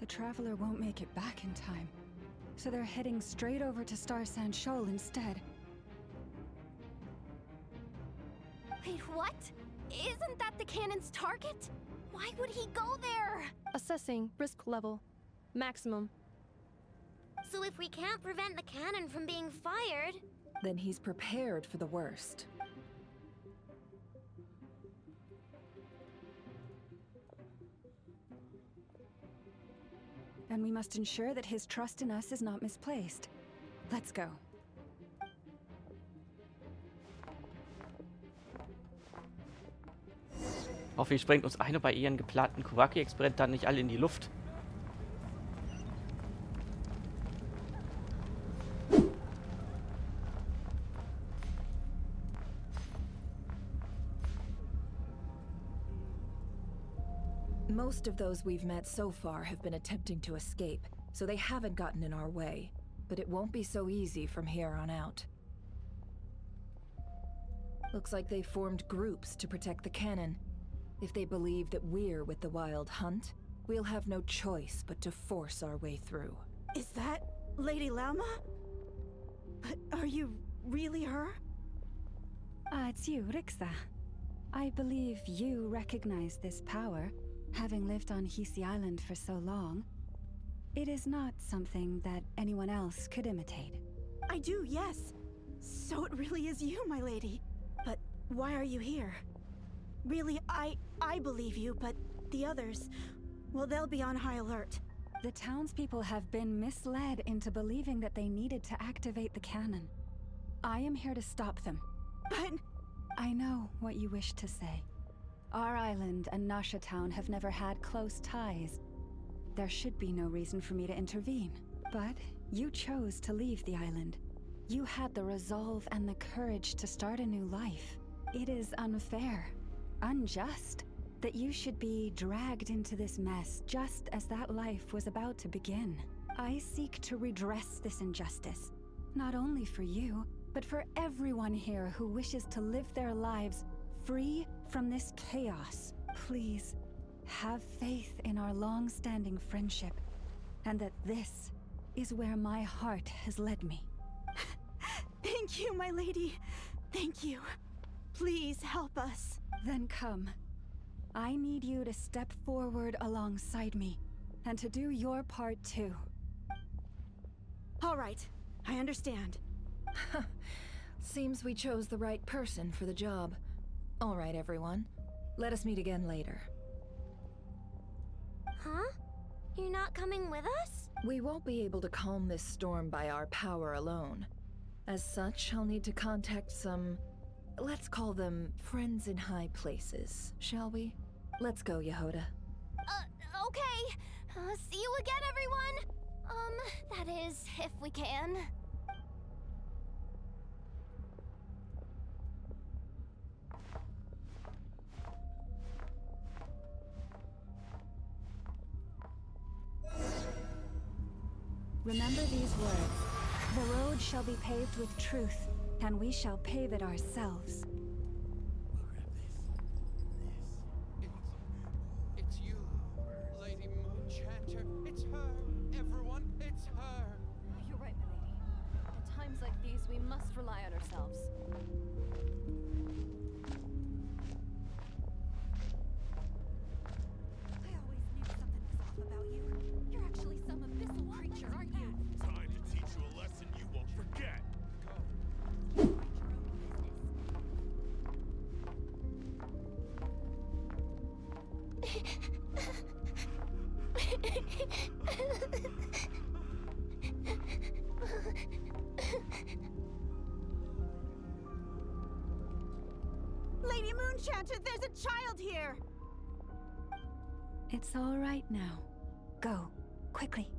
traveler won't make it back in time, so they're heading straight over to Star Sand Shoal instead. Wait, what? Isn't that the cannon's target? Why would he go there? Assessing risk level. Maximum. So if we can't prevent the cannon from being fired... Then he's prepared for the worst. And we must ensure that his trust in us is not misplaced. Let's go. Hoffentlich sprengt uns einer bei ihren geplanten Kowaki-Experiment dann nicht alle in die Luft. Most of those we've met so far have been attempting to escape, so they haven't gotten in our way. But it won't be so easy from here on out. Looks like they formed groups to protect the cannon. If they believe that we're with the Wild Hunt, we'll have no choice but to force our way through. Is that Lady Lama? But are you really her? It's you, Rixa. I believe you recognize this power, having lived on Hisi Island for so long. It is not something that anyone else could imitate. I do, yes. So it really is you, my lady. But why are you here? Really, I believe you, but the others, well, they'll be on high alert. The townspeople have been misled into believing that they needed to activate the cannon. I am here to stop them. But... I know what you wish to say. Our island and Nasha Town have never had close ties. There should be no reason for me to intervene. But you chose to leave the island. You had the resolve and the courage to start a new life. It is unfair, unjust, that you should be dragged into this mess just as that life was about to begin. I seek to redress this injustice, not only for you, but for everyone here who wishes to live their lives free from this chaos. Please, have faith in our long-standing friendship, and that this is where my heart has led me. Thank you, my lady. Thank you. Please help us. Then come. I need you to step forward alongside me, and to do your part too. All right, I understand. Seems we chose the right person for the job. All right, everyone. Let us meet again later. Huh? You're not coming with us? We won't be able to calm this storm by our power alone. As such, I'll need to contact some... let's call them friends in high places, shall we? Let's go, Yehoda. Okay. See you again, everyone! That is, if we can. Remember these words. The road shall be paved with truth, and we shall pave it ourselves. It's you, Lady Moonchanter. It's her, everyone. It's her. You're right, my lady. At times like these, we must rely on ourselves. I always knew something was off about you. You're actually some abyssal creature, aren't you? Time to teach you a lesson you won't forget. Lady Moonchanter, there's a child here! It's all right now. Go, quickly.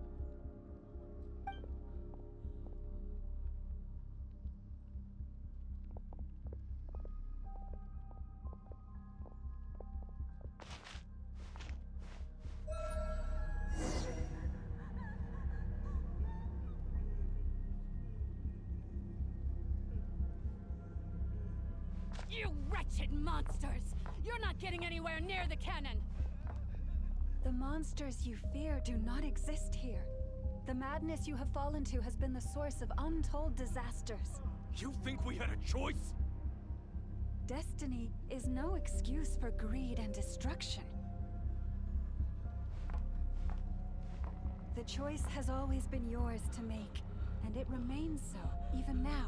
You wretched monsters! You're not getting anywhere near the cannon! The monsters you fear do not exist here. The madness you have fallen to has been the source of untold disasters. You think we had a choice? Destiny is no excuse for greed and destruction. The choice has always been yours to make, and it remains so, even now.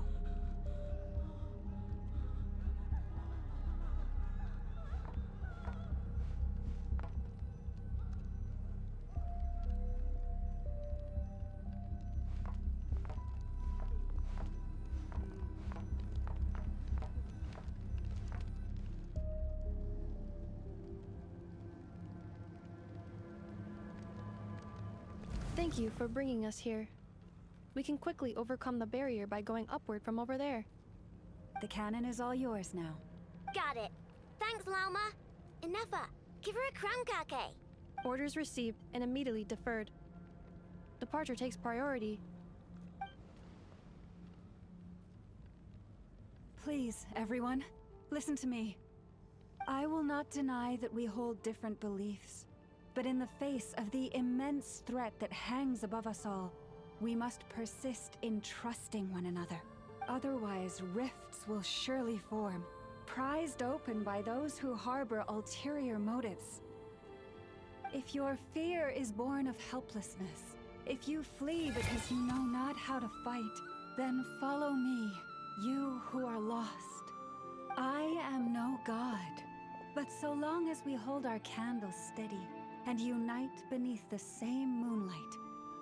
Thank you for bringing us here. We can quickly overcome the barrier by going upward from over there. The cannon is all yours now. Got it. Thanks, Lauma. Enough. Give her a crown kake. Orders received and immediately deferred. Departure takes priority. Please, everyone, listen to me. I will not deny that we hold different beliefs. But in the face of the immense threat that hangs above us all, we must persist in trusting one another. Otherwise, rifts will surely form, prized open by those who harbor ulterior motives. If your fear is born of helplessness, if you flee because you know not how to fight, then follow me, you who are lost. I am no god, but so long as we hold our candles steady, and unite beneath the same moonlight,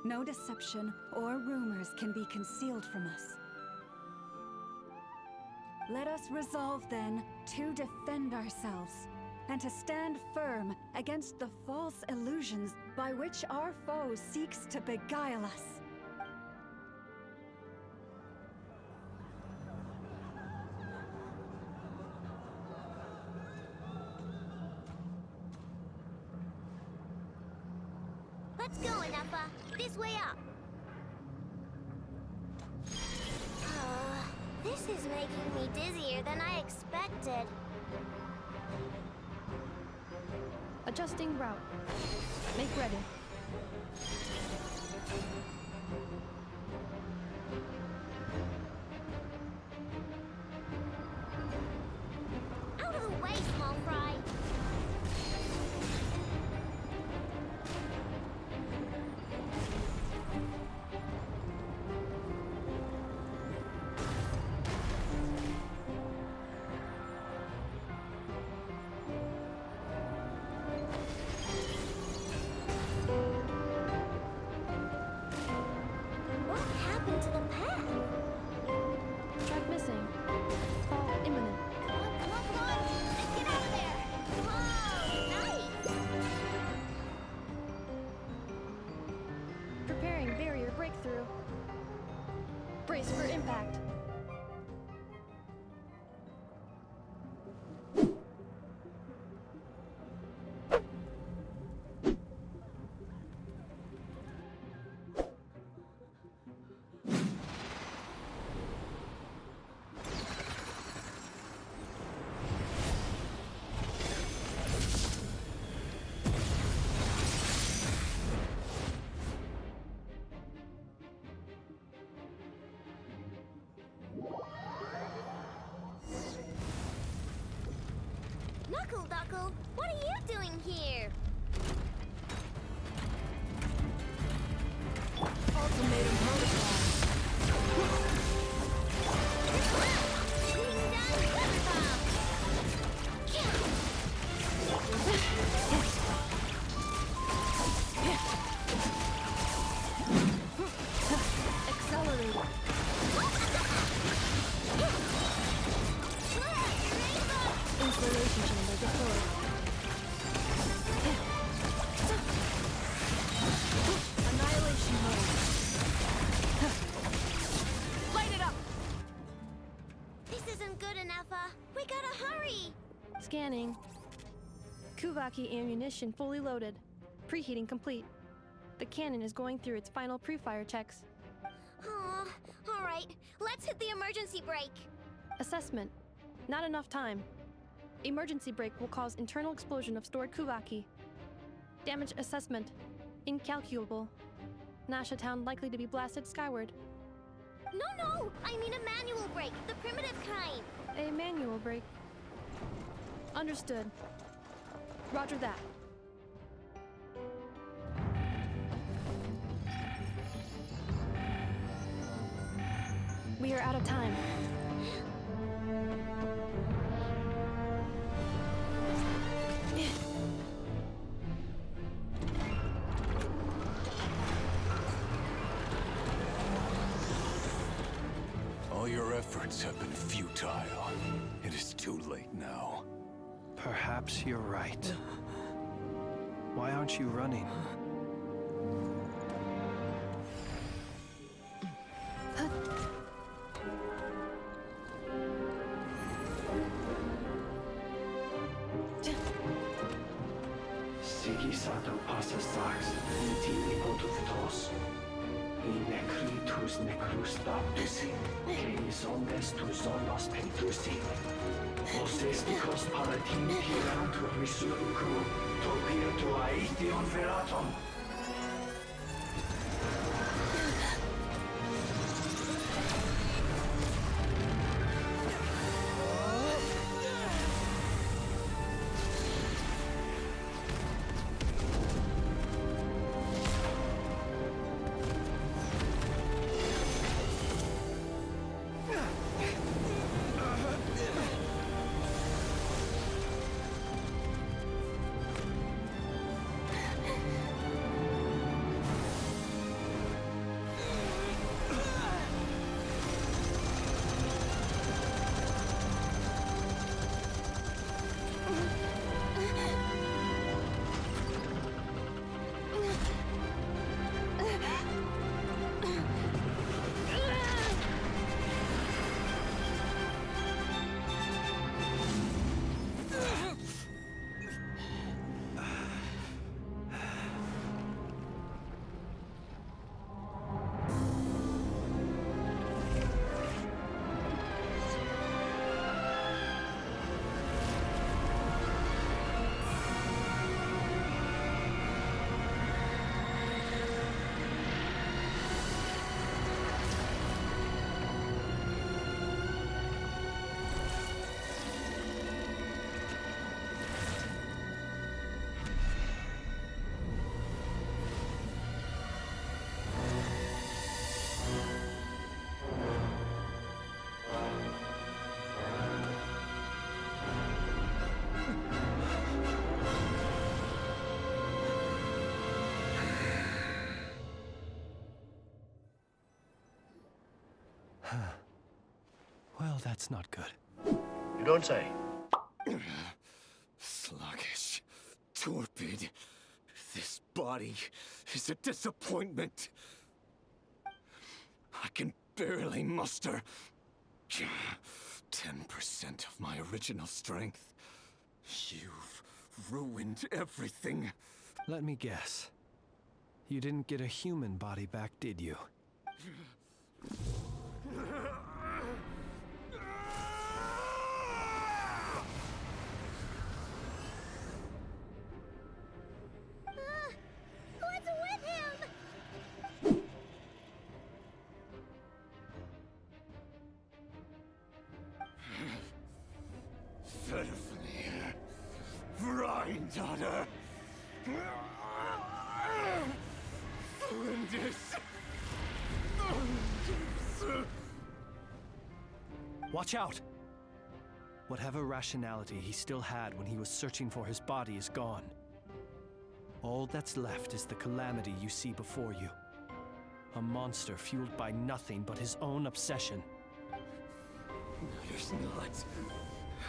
no deception or rumors can be concealed from us. Let us resolve then to defend ourselves and to stand firm against the false illusions by which our foe seeks to beguile us. Let's go, Enough. This way up. This is making me dizzier than I expected. Adjusting route. Make ready. Out of the way, small fry. Brace for impact. Knuckle, what are you doing here? Ultimatum protocol. Accelerate. Installation chamber deployed. Annihilation mode. Light it up! This isn't good enough. We gotta hurry! Scanning. Kuvaki ammunition fully loaded. Preheating complete. The cannon is going through its final pre-fire checks. Aw, alright. Let's hit the emergency brake. Assessment. Not enough time. Emergency brake will cause internal explosion of stored Kuvaki. Damage assessment. Incalculable. Nasha Town likely to be blasted skyward. No! I mean a manual break, the primitive kind. A manual break. Understood. Roger that. We are out of time. All your efforts have been futile. It is too late now. Perhaps you're right. Why aren't you running? Sigisato passa sax, nitini potutos. Necritus necrus baptusi, canis omnes tu zonos pentusi. Osesticos palatini piratur resurcu, topir aetion veratum. Well, that's not good. You don't say. Sluggish, torpid. This body is a disappointment. I can barely muster 10% of my original strength. You've ruined everything. Let me guess. You didn't get a human body back, did you? What's with him? Veröffentlichung. Rheindotter. Mundes. Watch out! Whatever rationality he still had when he was searching for his body is gone. All that's left is the calamity you see before you. A monster fueled by nothing but his own obsession. Matters not.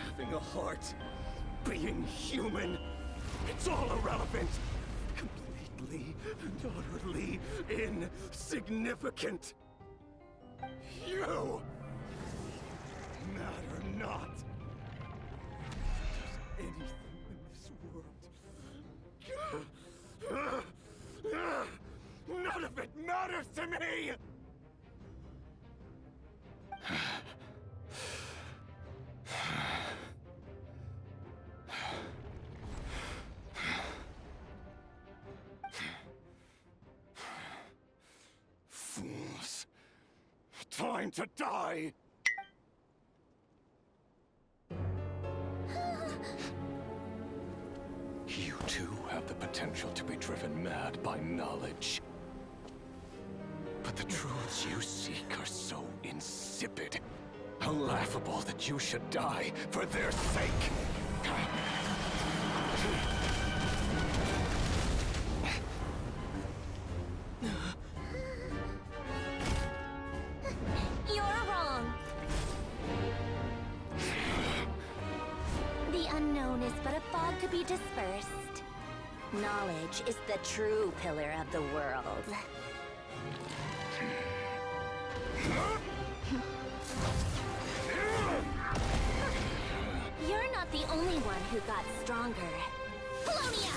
Having a heart. Being human. It's all irrelevant. Completely and utterly insignificant. You matter not. Does anything in this world. None of it matters to me! time to die! You too have the potential to be driven mad by knowledge. But the truths you seek are so insipid. How laughable that you should die for their sake! You're wrong. The unknown is but a fog to be dispersed. Knowledge is the true pillar of the world. You're not the only one who got stronger. Polonia!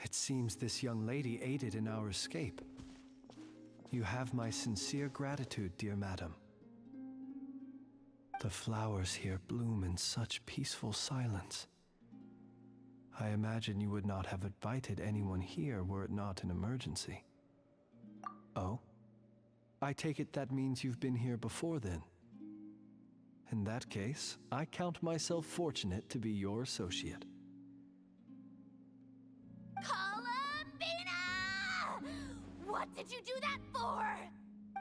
It seems this young lady aided in our escape. You have my sincere gratitude, dear madam. The flowers here bloom in such peaceful silence. I imagine you would not have invited anyone here were it not an emergency. Oh? I take it that means you've been here before then. In that case, I count myself fortunate to be your associate. What did you do that for?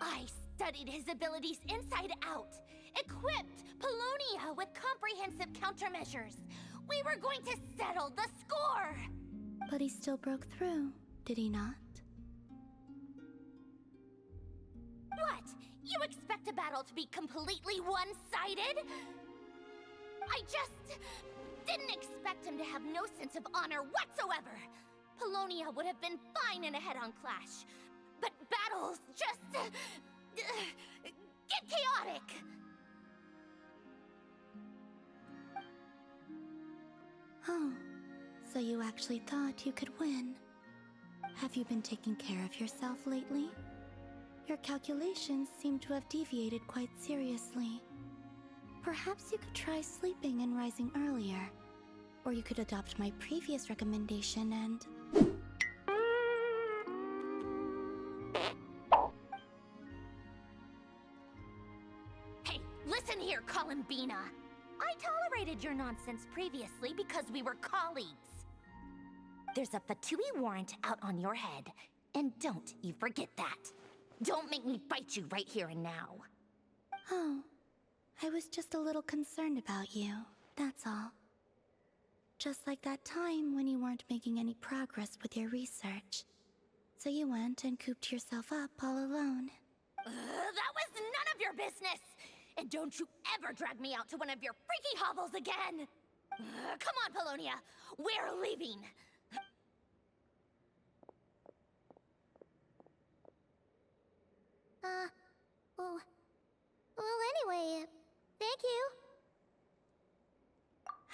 I studied his abilities inside out, equipped Polonia with comprehensive countermeasures. We were going to settle the score! But he still broke through, did he not? What? You expect a battle to be completely one-sided? I just didn't expect him to have no sense of honor whatsoever. Polonia would have been fine in a head-on clash. But battles just get chaotic! Oh, so you actually thought you could win. Have you been taking care of yourself lately? Your calculations seem to have deviated quite seriously. Perhaps you could try sleeping and rising earlier. Or you could adopt my previous recommendation and... Hey, listen here, Columbina. I tolerated your nonsense previously because we were colleagues. There's a Fatui warrant out on your head, and don't you forget that. Don't make me fight you right here and now. Oh, I was just a little concerned about you, that's all. Just like that time when you weren't making any progress with your research. So you went and cooped yourself up all alone. That was none of your business! And don't you ever drag me out to one of your freaky hovels again! Come on, Polonia! We're leaving! Well, anyway, thank you.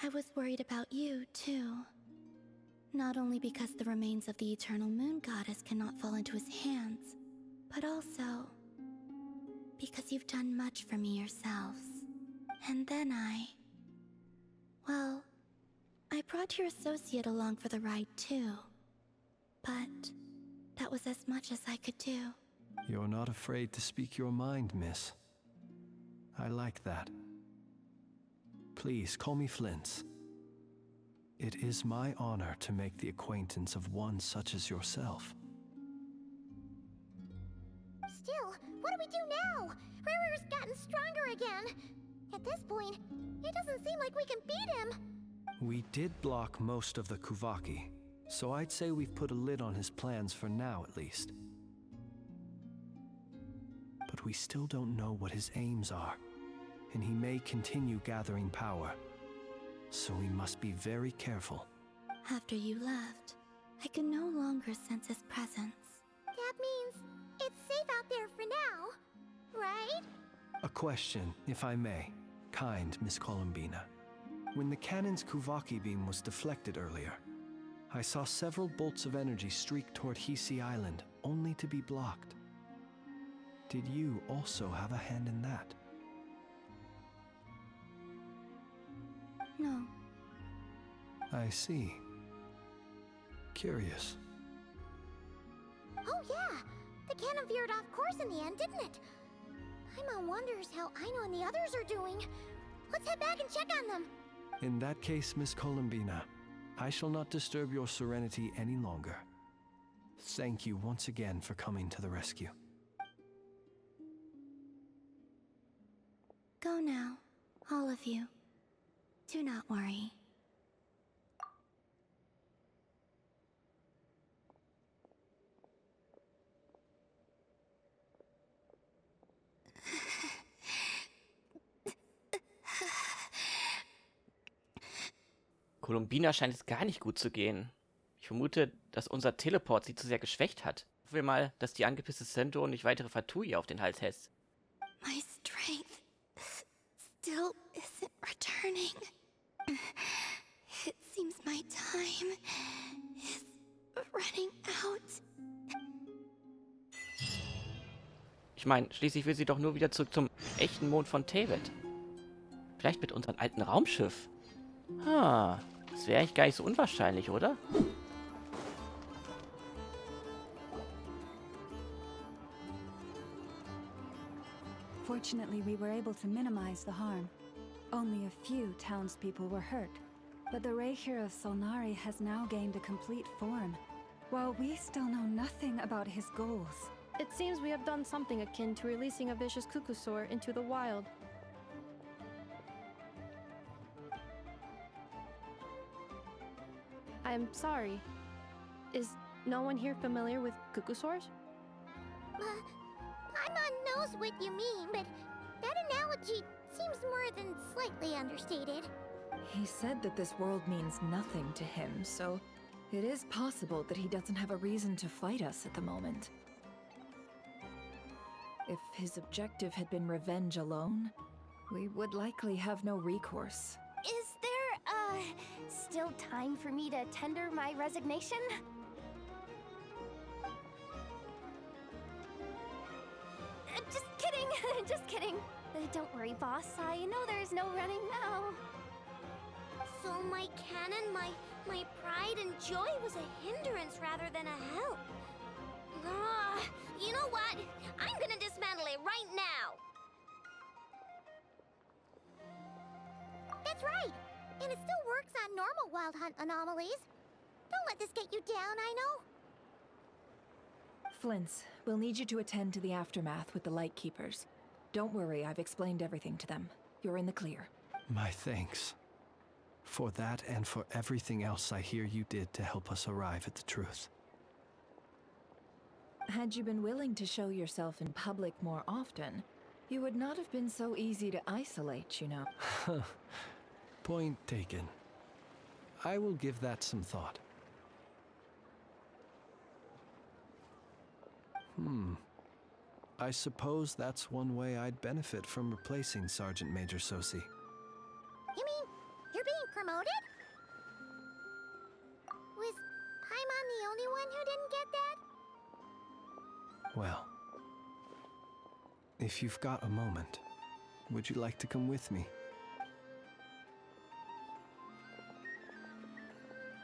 I was worried about you, too. Not only because the remains of the Eternal Moon Goddess cannot fall into his hands, but also because you've done much for me yourselves. And then well, I brought your associate along for the ride, too. But that was as much as I could do. You're not afraid to speak your mind, miss. I like that. Please, call me Flins. It is my honor to make the acquaintance of one such as yourself. Still, what do we do now? Rerir's gotten stronger again. At this point, it doesn't seem like we can beat him. We did block most of the Kuvaki, so I'd say we've put a lid on his plans for now, at least. But we still don't know what his aims are, and he may continue gathering power. So we must be very careful. After you left, I can no longer sense his presence. That means it's safe out there for now, right? A question, if I may, kind Miss Columbina. When the cannon's Kuvaki beam was deflected earlier, I saw several bolts of energy streak toward Hisi Island, only to be blocked. Did you also have a hand in that? No. I see. Curious. Oh yeah! The cannon veered off course in the end, didn't it? Paimon wonders how Aino and the others are doing. Let's head back and check on them. In that case, Miss Columbina, I shall not disturb your serenity any longer. Thank you once again for coming to the rescue. Go now, all of you. Do not worry. Columbina scheint es gar nicht gut zu gehen. Ich vermute, dass unser Teleport sie zu sehr geschwächt hat. Hoffen wir mal, dass die angepisste Centaur nicht weitere Fatui auf den Hals hetzt. My strength still isn't returning. It seems my time is running out. Ich meine, schließlich will sie doch nur wieder zurück zum echten Mond von Teyvat. Vielleicht mit unserem alten Raumschiff. Das wäre eigentlich gar nicht so unwahrscheinlich, oder? Fortunately, we were able to minimize the harm. Only a few townspeople were hurt, but the Rächer of Sunali has now gained a complete form, while we still know nothing about his goals. It seems we have done something akin to releasing a vicious cuckoosaur into the wild. I'm sorry. Is no one here familiar with cuckoosaurs? Paimon knows what you mean, but that analogy seems more than slightly understated. He said that this world means nothing to him, so it is possible that he doesn't have a reason to fight us at the moment. If his objective had been revenge alone, we would likely have no recourse. Is there, still time for me to tender my resignation? Just kidding, just kidding. Don't worry, boss. I know there's no running now. So my cannon, my pride and joy was a hindrance rather than a help. You know what? I'm gonna dismantle it right now. That's right. And it still works on normal wild hunt anomalies. Don't let this get you down, I know. Flins, we'll need you to attend to the aftermath with the Lightkeepers. Don't worry, I've explained everything to them. You're in the clear. My thanks. For that and for everything else I hear you did to help us arrive at the truth. Had you been willing to show yourself in public more often, you would not have been so easy to isolate, you know. Point taken. I will give that some thought. I suppose that's one way I'd benefit from replacing Sergeant Major Sosi. You mean you're being promoted? Was Paimon the only one who didn't get that? Well, if you've got a moment, would you like to come with me?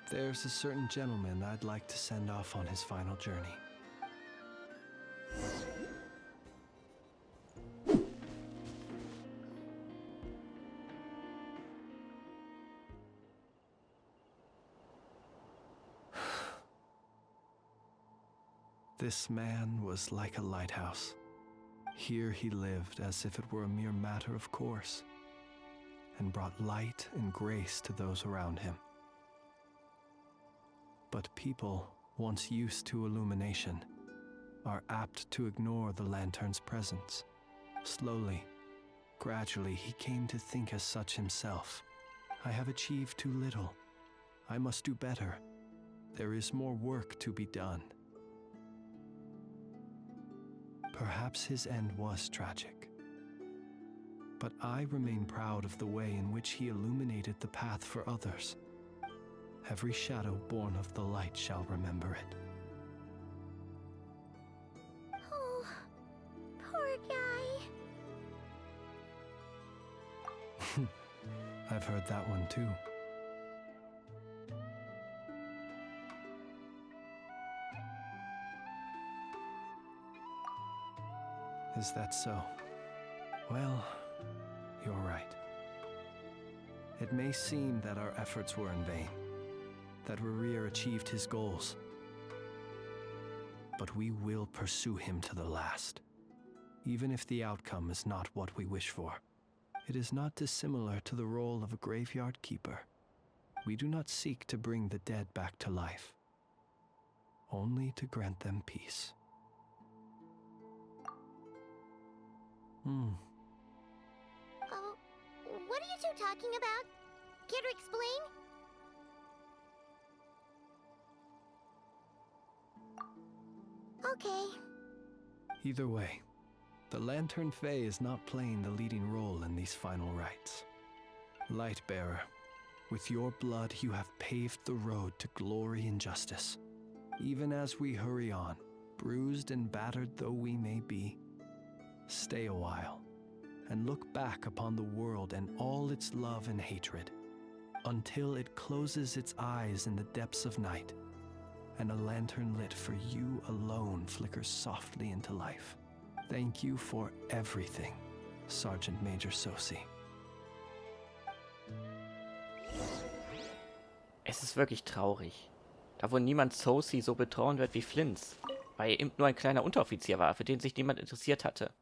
There's a certain gentleman I'd like to send off on his final journey. This man was like a lighthouse. Here he lived as if it were a mere matter of course, and brought light and grace to those around him. But people, once used to illumination, are apt to ignore the lantern's presence. Slowly, gradually, he came to think as such himself. I have achieved too little. I must do better. There is more work to be done. Perhaps his end was tragic. But I remain proud of the way in which he illuminated the path for others. Every shadow born of the light shall remember it. Oh, poor guy. I've heard that one too. Is that so? Well, you're right. It may seem that our efforts were in vain, that Rerier achieved his goals. But we will pursue him to the last, even if the outcome is not what we wish for. It is not dissimilar to the role of a graveyard keeper. We do not seek to bring the dead back to life, only to grant them peace. Oh, what are you two talking about? Care to explain? Okay. Either way, the Lantern Fae is not playing the leading role in these final rites. Lightbearer, with your blood you have paved the road to glory and justice. Even as we hurry on, bruised and battered though we may be, stay a while, and look back upon the world and all its love and hatred, until it closes its eyes in the depths of night, and a lantern lit for you alone flickers softly into life. Thank you for everything, Sergeant Major Sosi. Es ist wirklich traurig. Da wohl niemand Sosi so betrauern wird wie Flins, weil er eben nur ein kleiner Unteroffizier war, für den sich niemand interessiert hatte.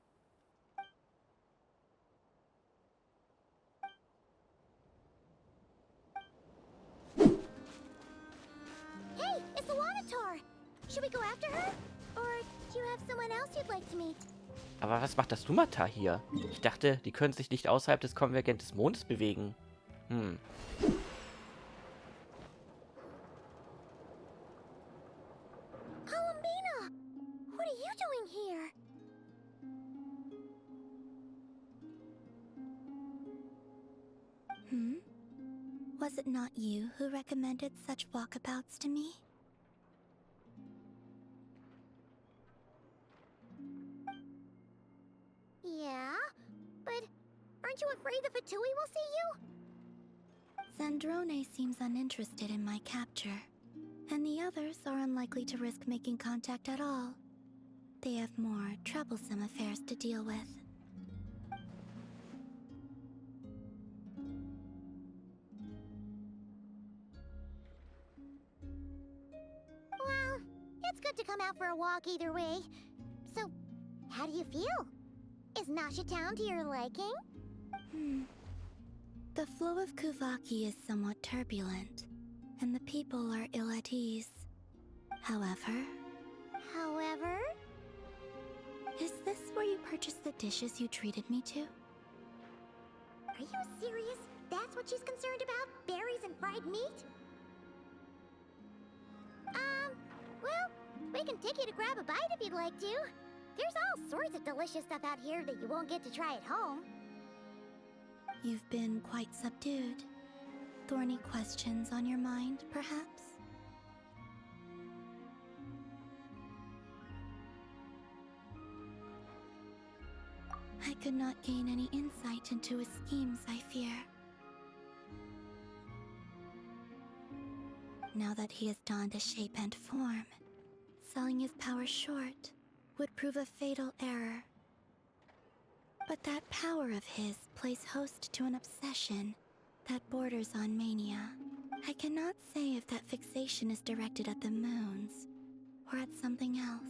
Hey, it's the Wanator! Should we go after her? Or do you have someone else you'd like to meet? Aber was macht das Dumata hier? Ich dachte, die können sich nicht außerhalb des Konvergent des Mondes bewegen. Columbina! What are you doing here? Was it not you who recommended such walkabouts to me? Yeah, but aren't you afraid the Fatui will see you? Zandrone seems uninterested in my capture, and the others are unlikely to risk making contact at all. They have more troublesome affairs to deal with. Well, it's good to come out for a walk either way. So, how do you feel? Is Nasha Town to your liking? The flow of Kuvaki is somewhat turbulent, and the people are ill at ease. However, However... Is this where you purchased the dishes you treated me to? Are you serious? That's what she's concerned about? Berries and fried meat? Well, we can take you to grab a bite if you'd like to. There's all sorts of delicious stuff out here that you won't get to try at home. You've been quite subdued. Thorny questions on your mind, perhaps? I could not gain any insight into his schemes, I fear. Now that he has donned a shape and form, selling his power short would prove a fatal error. But that power of his plays host to an obsession that borders on mania. I cannot say if that fixation is directed at the moons or at something else.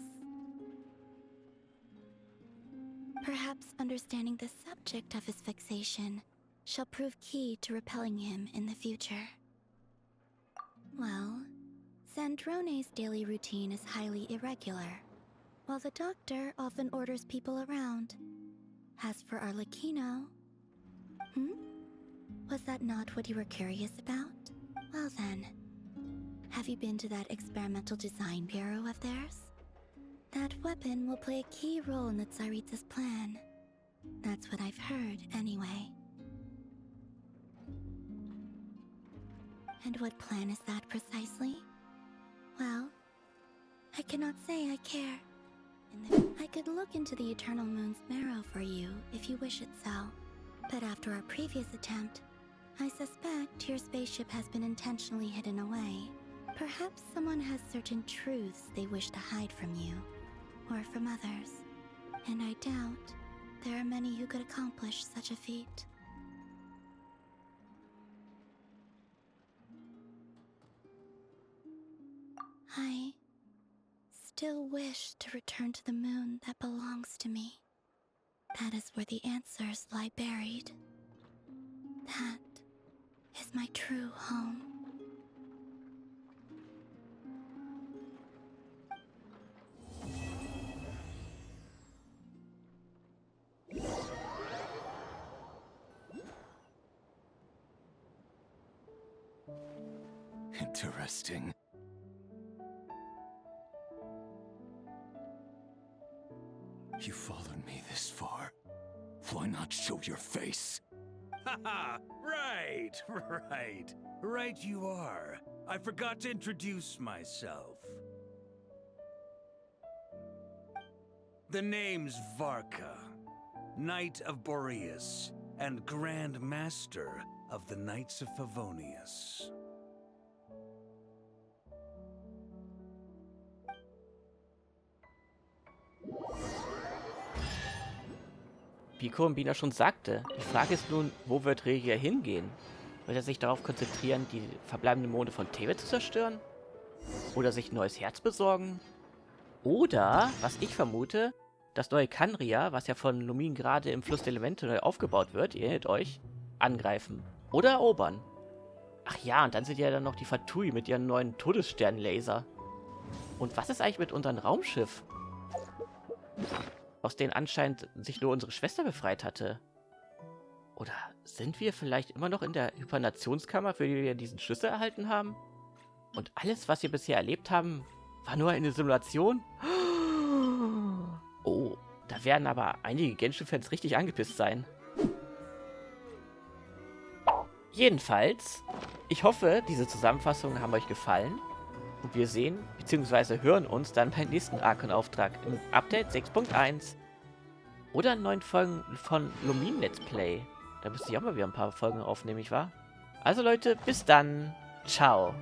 Perhaps understanding the subject of his fixation shall prove key to repelling him in the future. Well, Sandrone's daily routine is highly irregular, while the doctor often orders people around. As for Arlecchino... Was that not what you were curious about? Well then, have you been to that experimental design bureau of theirs? That weapon will play a key role in the Tsaritsa's plan. That's what I've heard, anyway. And what plan is that precisely? Well, I cannot say I care. I could look into the Eternal Moon's marrow for you if you wish it so. But after our previous attempt, I suspect your spaceship has been intentionally hidden away. Perhaps someone has certain truths they wish to hide from you, or from others. And I doubt there are many who could accomplish such a feat. I still wish to return to the moon that belongs to me. That is where the answers lie buried. That is my true home. Interesting. You followed me this far. Why not show your face? Haha! Right you are. I forgot to introduce myself. The name's Varka, Knight of Boreas, and Grand Master of the Knights of Favonius. Wie Bina schon sagte, die Frage ist nun, wo wird Rerier hingehen? Wird er sich darauf konzentrieren, die verbleibenden Monde von Teyvat zu zerstören? Oder sich ein neues Herz besorgen? Oder, was ich vermute, das neue Khaenri'ah, was ja von Lumin gerade im Fluss der Elemente neu aufgebaut wird, ihr erinnert euch, angreifen oder erobern. Ach ja, und dann sind ja dann noch die Fatui mit ihren neuen Todessternlaser. Und was ist eigentlich mit unserem Raumschiff? Aus denen anscheinend sich nur unsere Schwester befreit hatte. Oder sind wir vielleicht immer noch in der Hibernationskammer, für die wir diesen Schlüssel erhalten haben? Und alles, was wir bisher erlebt haben, war nur eine Simulation? Oh, da werden aber einige Genshin-Fans richtig angepisst sein. Jedenfalls, ich hoffe, diese Zusammenfassungen haben euch gefallen. Und wir sehen bzw. hören uns dann beim nächsten Archon-Auftrag im Update 6.1. Oder in neuen Folgen von Lumin Let's Play. Da müsste ich auch mal wieder ein paar Folgen aufnehmen, nicht wahr? Also Leute, bis dann. Ciao.